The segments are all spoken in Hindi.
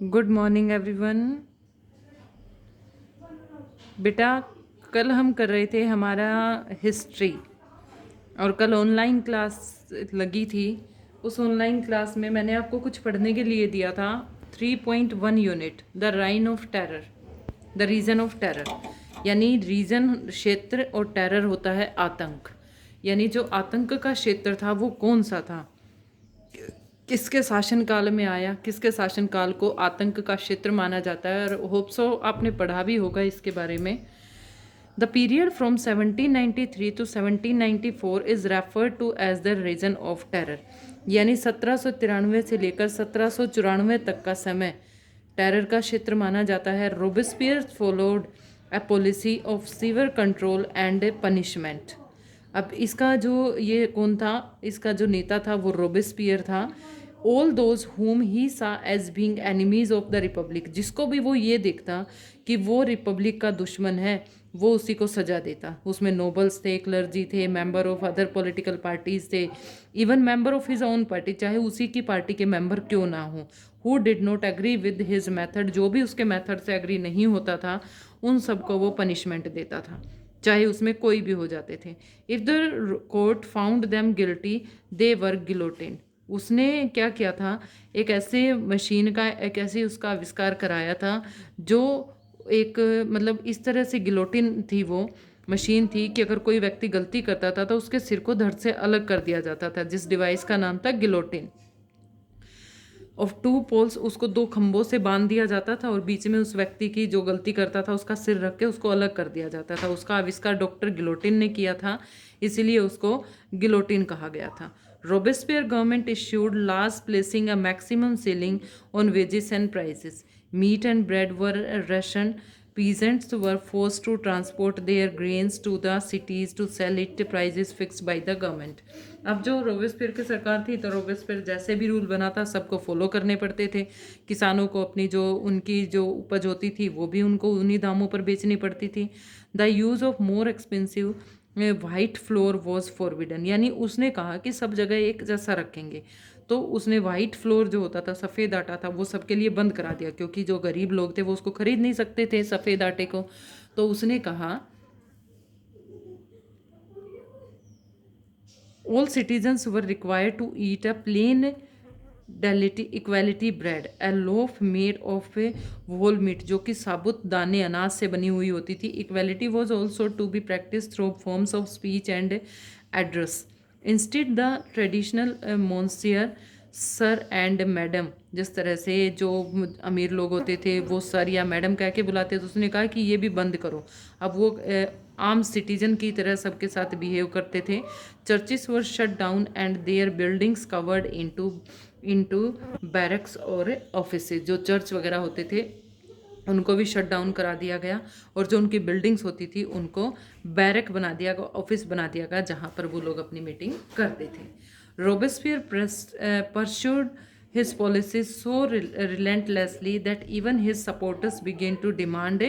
Good morning everyone. बेटा, कल हम कर रहे थे हमारा हिस्ट्री, और कल ऑनलाइन क्लास लगी थी। उस ऑनलाइन क्लास में मैंने आपको कुछ पढ़ने के लिए दिया था 3.1 unit, the reign of terror, the region of terror. यानी रीजन क्षेत्र और टेरर होता है आतंक। यानी जो आतंक का क्षेत्र था वो कौन सा था, किसके शासनकाल में आया, किसके शासनकाल को आतंक का क्षेत्र माना जाता है। और होप सो आपने पढ़ा भी होगा इसके बारे में। The period from 1793 to 1794 is referred to as the region of terror. यानी 1793 से लेकर 1794 तक का समय टेरर का क्षेत्र माना जाता है। Robespierre followed a policy of severe control and punishment. अब इसका जो ये कौन था, इसका जो नेता था वो रोबेस्पियर था। All those whom he saw as being enemies of the republic, जिसको भी वो ये देखता कि वो रिपब्लिक का दुश्मन है, वो उसी को सजा देता। उसमें नोबल्स थे, क्लर्जी थे, member of other political parties थे, even member of his own party, चाहे उसी की पार्टी के मेंबर क्यों ना हो, who did not agree with his method, जो भी उसके मेथड से एग्री नहीं होता था उन सबको वो पनिशमेंट देता था, चाहे उसमें कोई भी हो जाते थे। If the court found them guilty they were guillotine. उसने क्या किया था, एक ऐसे मशीन का, एक ऐसी उसका आविष्कार कराया था जो एक मतलब इस तरह से गिलोटिन थी, वो मशीन थी कि अगर कोई व्यक्ति गलती करता था तो उसके सिर को धड़ से अलग कर दिया जाता था, जिस डिवाइस का नाम था गिलोटिन। ऑफ टू पोल्स, उसको दो खंभों से बांध दिया जाता था और बीच में उस व्यक्ति की जो गलती करता था उसका सिर रख के उसको अलग कर दिया जाता था। उसका आविष्कार डॉक्टर गिलोटिन ने किया था, इसीलिए उसको गिलोटिन कहा गया था। Robespierre government issued laws placing a maximum ceiling on wages and prices. Meat and bread were ration. Peasants were forced to transport their grains to the cities to sell it prices fixed by the government. अब जो रोबेस्पियर की सरकार थी तो रोबेस्पियर जैसे भी रूल बनाता सबको फॉलो करने पड़ते थे। किसानों को अपनी जो उनकी जो उपज होती थी वो भी उनको उन्हीं दामों पर बेचनी पड़ती थी। The use of more expensive white floor was forbidden. यानी उसने कहा कि सब जगह एक जैसा रखेंगे, तो उसने वाइट फ्लोर जो होता था, सफ़ेद आटा था, वो सबके लिए बंद करा दिया, क्योंकि जो गरीब लोग थे वो उसको खरीद नहीं सकते थे सफ़ेद आटे को। तो उसने कहा all citizens were required to eat a plain डेलिटी equality bread, a loaf made of a whole meat, जो कि साबुत दाने अनाज से बनी हुई होती थी। Equality was also to be practice through forms of speech and address instead the traditional monsieur sir and madam. जिस तरह से जो अमीर लोग होते थे वो सर या मैडम कह के बुलाते, तो उसने कहा कि ये भी बंद करो। अब वो आम सिटीजन की तरह सबके साथ बिहेव करते थे। Churches were shut down and their buildings covered into barracks और ऑफिसेज। जो चर्च वगैरह होते थे उनको भी शट डाउन करा दिया गया, और जो उनकी बिल्डिंग्स होती थी उनको बैरक बना दिया गया, ऑफिस बना दिया गया, जहाँ पर वो लोग अपनी मीटिंग करते थे। Robespierre pursued his policies so relentlessly that even his supporters began to demand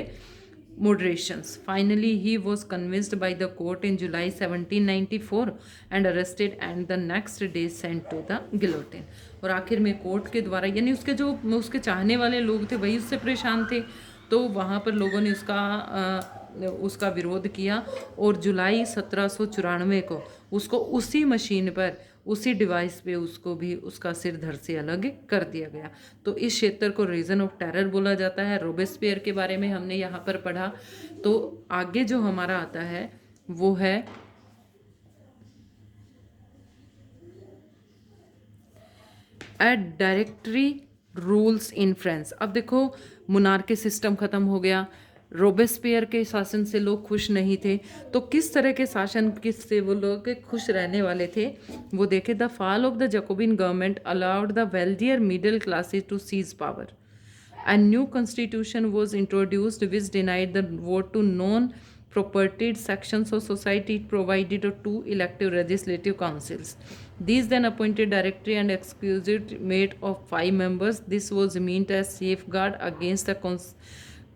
moderations. Finally, he was convinced by the court in July 1794 and arrested, and the next day sent to the guillotine. और आखिर में कोर्ट के द्वारा, यानी उसके जो उसके चाहने वाले लोग थे वही उससे परेशान थे, तो वहाँ पर लोगों ने उसका विरोध किया, और जुलाई 1794 को उसको उसी मशीन पर, उसी डिवाइस पे उसको भी उसका सिर धड़ से अलग कर दिया गया। तो इस क्षेत्र को रीजन ऑफ टेरर बोला जाता है। रोबेस्पियर के बारे में हमने यहाँ पर पढ़ा। तो आगे जो हमारा आता है वो है डायरेक्टरी रूल्स इन फ्रांस। अब देखो, मुनार्की सिस्टम ख़त्म हो गया, रोबेस्पियर के शासन से लोग खुश नहीं थे, तो किस तरह के शासन किससे वो लोग खुश रहने वाले थे वो देखे। The fall of the Jacobin government allowed the wealthier middle classes to seize power. A new constitution was introduced which denied the vote to non-propertied sections of society. It provided two elective legislative councils. These then appointed directory and executive made of 5 members. This was meant as safeguard against the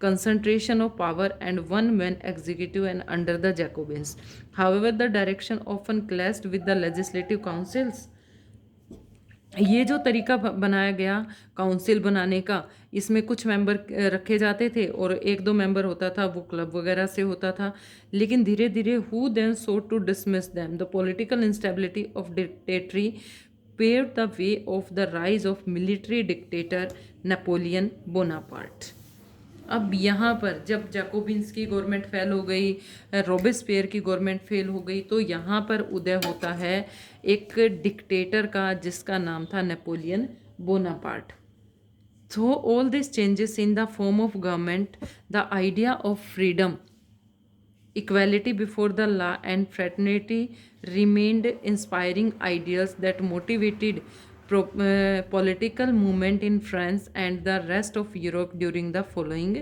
concentration of power and one-man executive and under the Jacobins. However, the direction often clashed with the legislative councils ये जो तरीका बनाया गया काउंसिल बनाने का, इसमें कुछ मेंबर रखे जाते थे और एक दो मेंबर होता था वो क्लब वगैरह से होता था। लेकिन धीरे धीरे who then so to dismiss them the political instability of directory paved the way of the rise of military dictator Napoleon Bonaparte. अब यहाँ पर जब जैकोबिन्स की गवर्नमेंट फेल हो गई, रोबेस्पियर की गवर्नमेंट फेल हो गई, तो यहाँ पर उदय होता है एक डिक्टेटर का जिसका नाम था Napoleon Bonaparte. So all these changes in the form of government, the idea of freedom, equality before the law and fraternity remained inspiring ideals that motivated political movement in France and the rest of Europe during the following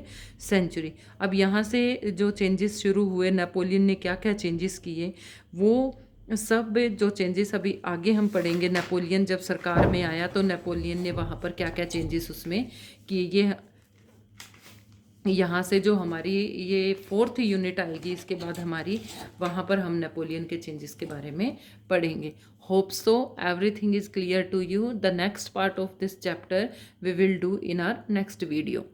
century। अब यहाँ से जो चेंजेस शुरू हुए, नेपोलियन ने क्या क्या चेंजेस किए, वो सब जो चेंजेस अभी आगे हम पढ़ेंगे। नेपोलियन जब सरकार में आया तो नेपोलियन ने वहाँ पर क्या क्या चेंजेस उसमें किए, ये यहाँ से जो हमारी ये 4th यूनिट आएगी इसके बाद हमारी, वहाँ पर हम नेपोलियन के चेंजेस के बारे में पढ़ेंगे। Hope so everything is clear to you. The next part of this chapter we will do in our next video.